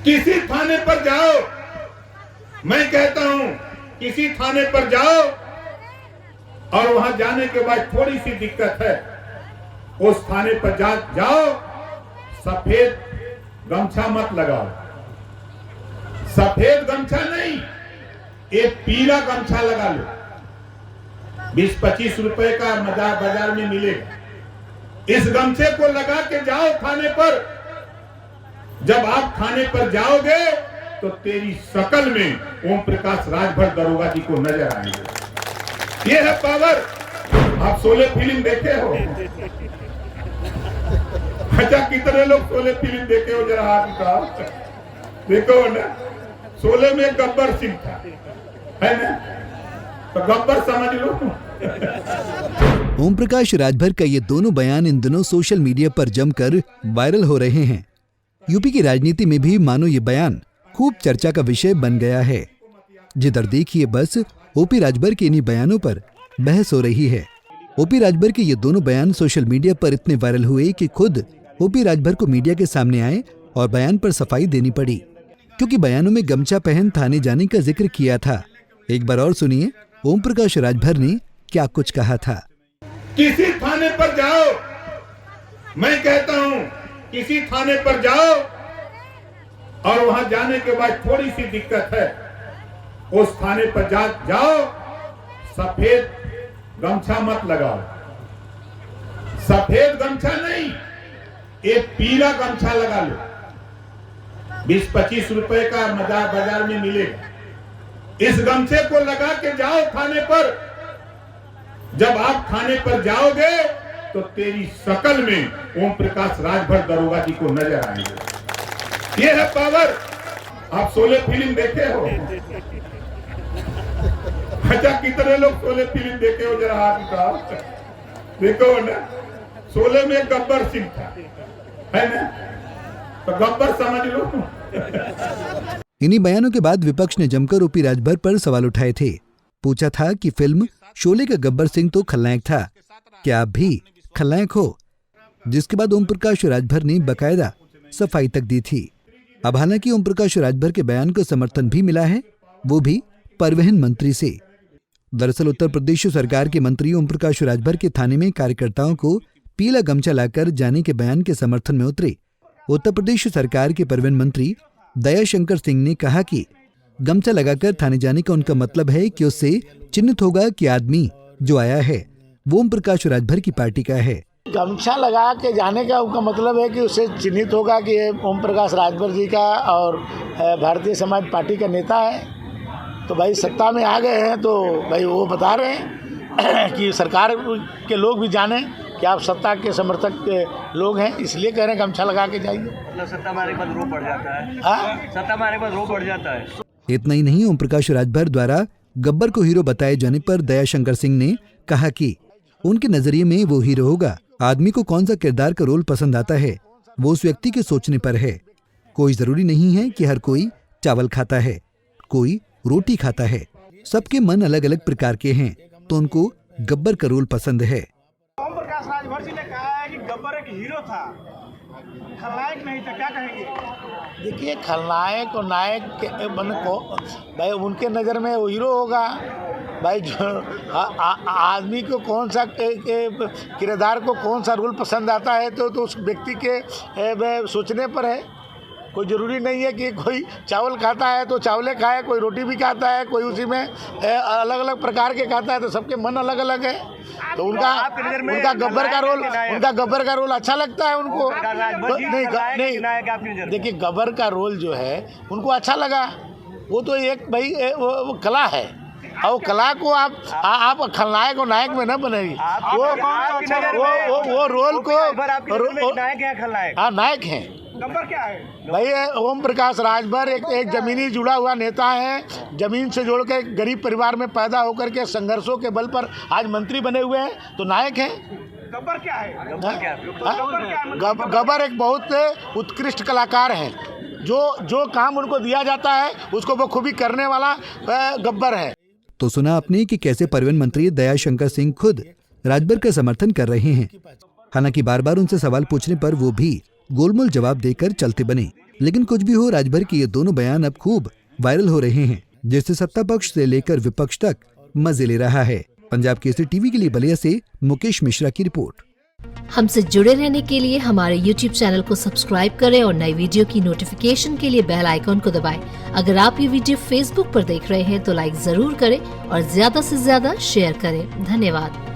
किसी थाने पर जाओ, मैं कहता हूं किसी थाने पर जाओ और वहां जाने के बाद थोड़ी सी दिक्कत है, उस थाने पर जाओ, सफेद गमछा मत लगाओ। सफेद गमछा नहीं, एक पीला गमछा लगा लो। 20-25 रुपए का बाजार में मिलेगा। इस गमछे को लगा के जाओ थाने पर। जब आप थाने पर जाओगे तो तेरी शकल में ओम प्रकाश राजभर दरोगा जी को नजर आएंगे। ये है पावर। आप शोले फिल्म देखे हो? अच्छा, कितने लोग शोले फिल्म देखे हो? जरा हाथ उठाओ। देखो ना, शोले में गब्बर सिंह था, है ना? तो गब्बर समझ लो। ओम प्रकाश राजभर का ये दोनों बयान इन दिनों सोशल मीडिया पर जमकर वायरल हो रहे हैं। यूपी की राजनीति में भी मानो ये बयान खूब चर्चा का विषय बन गया है। जिधर देखिए बस ओपी राजभर के इन्हीं बयानों पर बहस हो रही है। ओपी राजभर के ये दोनों बयान सोशल मीडिया पर इतने वायरल हुए कि खुद ओपी राजभर को मीडिया के सामने आए और बयान पर सफाई देनी पड़ी, क्योंकि बयानों में गमछा पहन थाने जाने का जिक्र किया था। एक बार और सुनिए ओम प्रकाश राजभर ने क्या कुछ कहा था। किसी थाने पर जाओ, मैं कहता हूं किसी थाने पर जाओ और वहां जाने के बाद थोड़ी सी दिक्कत है, उस थाने पर जाओ, सफेद गमछा मत लगाओ। सफेद गमछा नहीं, एक पीला गमछा लगा लो। 20-25 रुपए का बाजार में मिलेगा। इस गमछे को लगा के जाओ थाने पर। जब आप थाने पर जाओगे तो तेरी शकल में ओम प्रकाश राजभर दरोगा जी को नजर आएंगे। ये है पावर। आप शोले फिल्म देखे हो? अच्छा, कितने लोग शोले फिल्म देखे हो? जरा हाथ उठाओ। देखो ना, शोले में गब्बर सिंह था, है ना? तो गब्बर समझ लो। इन्हीं बयानों के बाद विपक्ष ने जमकर ओपी राजभर पर सवाल उठाए थे। पूछा था कि फिल्म शोले का गब्बर सिंह तो खलनायक था, क्या आप भी खलनायक हो? जिसके बाद ओम प्रकाश राजभर ने बकायदा सफाई तक दी थी। अब हालांकि ओम प्रकाश राजभर के बयान को समर्थन भी मिला है, वो भी परिवहन मंत्री से। दरअसल उत्तर प्रदेश सरकार के मंत्री ओम प्रकाश राजभर के थाने में कार्यकर्ताओं को पीला गमछा लाकर जाने के बयान के समर्थन में उतरे। उत्तर प्रदेश सरकार के परिवहन मंत्री दयाशंकर सिंह ने कहा कि गमछा लगाकर थाने जाने का उनका मतलब है कि उससे चिन्हित होगा कि आदमी जो आया है वो ओम प्रकाश राजभर की पार्टी का है। गमछा लगा के जाने का उनका मतलब है कि उससे चिन्हित होगा कि ये ओम प्रकाश राजभर जी का और भारतीय समाज पार्टी का नेता है। तो भाई सत्ता में आ गए हैं तो भाई वो बता रहे हैं कि सरकार के लोग भी जाने कि आप सत्ता के समर्थक के लोग हैं, इसलिए कह रहे हैं गमछा लगा के जाइए। मतलब सत्ता हमारे पास रो पड़ जाता है। हाँ, सत्ता हमारे पास रो पड़ जाता है। इतना ही नहीं, ओम प्रकाश राजभर द्वारा गब्बर को हीरो बताए जाने पर दयाशंकर सिंह ने कहा कि उनके नजरिए में वो हीरो होगा। आदमी को कौन सा किरदार का रोल पसंद आता है वो उस व्यक्ति के सोचने पर है। कोई जरूरी नहीं है कि हर कोई चावल खाता है, कोई रोटी खाता है। सबके मन अलग अलग प्रकार के हैं, तो उनको गब्बर का रोल पसंद है। ओम प्रकाश राजभर जी ने कहा है कि गब्बर एक हीरो था, खलनायक नहीं था, क्या कहेंगे? देखिए खलनायक और नायक के मन को भाई उनके नज़र में वो हीरो होगा। भाई जो आदमी को कौन सा किरदार को कौन सा रोल पसंद आता है तो उस व्यक्ति के सोचने पर है। कोई ज़रूरी नहीं है कि कोई चावल खाता है तो चावले खाए, कोई रोटी भी खाता है, कोई उसी में अलग अलग प्रकार के खाता है, तो सबके मन अलग अलग है। तो उनका गब्बर का रोल अच्छा लगता है उनको। नहीं, देखिए गब्बर का रोल जो है उनको अच्छा लगा। वो तो एक भाई वो कला है, और कला को आप खलनायक और नायक में न बनेगी। वो रोल को नायक है, खलनायक? हाँ, नायक हैं। गब्बर क्या है? भाई ओम प्रकाश राजभर एक जमीनी जुड़ा हुआ नेता है। जमीन से जोड़ के गरीब परिवार में पैदा होकर के संघर्षों के बल पर आज मंत्री बने हुए हैं, तो नायक हैं। गब्बर क्या है? गब्बर एक बहुत उत्कृष्ट कलाकार हैं। जो काम उनको दिया जाता है उसको वो खूबी करने वाला गब्बर है। तो सुना आपने कि कैसे परिवहन मंत्री दयाशंकर सिंह खुद राजभर का समर्थन कर रहे हैं। हालांकि बार बार उनसे सवाल पूछने पर वो भी गोलमोल जवाब देकर चलते बने। लेकिन कुछ भी हो, राजभर के ये दोनों बयान अब खूब वायरल हो रहे हैं, जिससे सत्ता पक्ष से लेकर विपक्ष तक मजे ले रहा है। पंजाब केसरी टीवी के लिए बलिया से मुकेश मिश्रा की रिपोर्ट। हमसे जुड़े रहने के लिए हमारे YouTube चैनल को सब्सक्राइब करें और नई वीडियो की नोटिफिकेशन के लिए बेल आइकॉन को दबाएं। अगर आप ये वीडियो Facebook पर देख रहे हैं तो लाइक जरूर करें और ज्यादा से ज्यादा शेयर करें। धन्यवाद।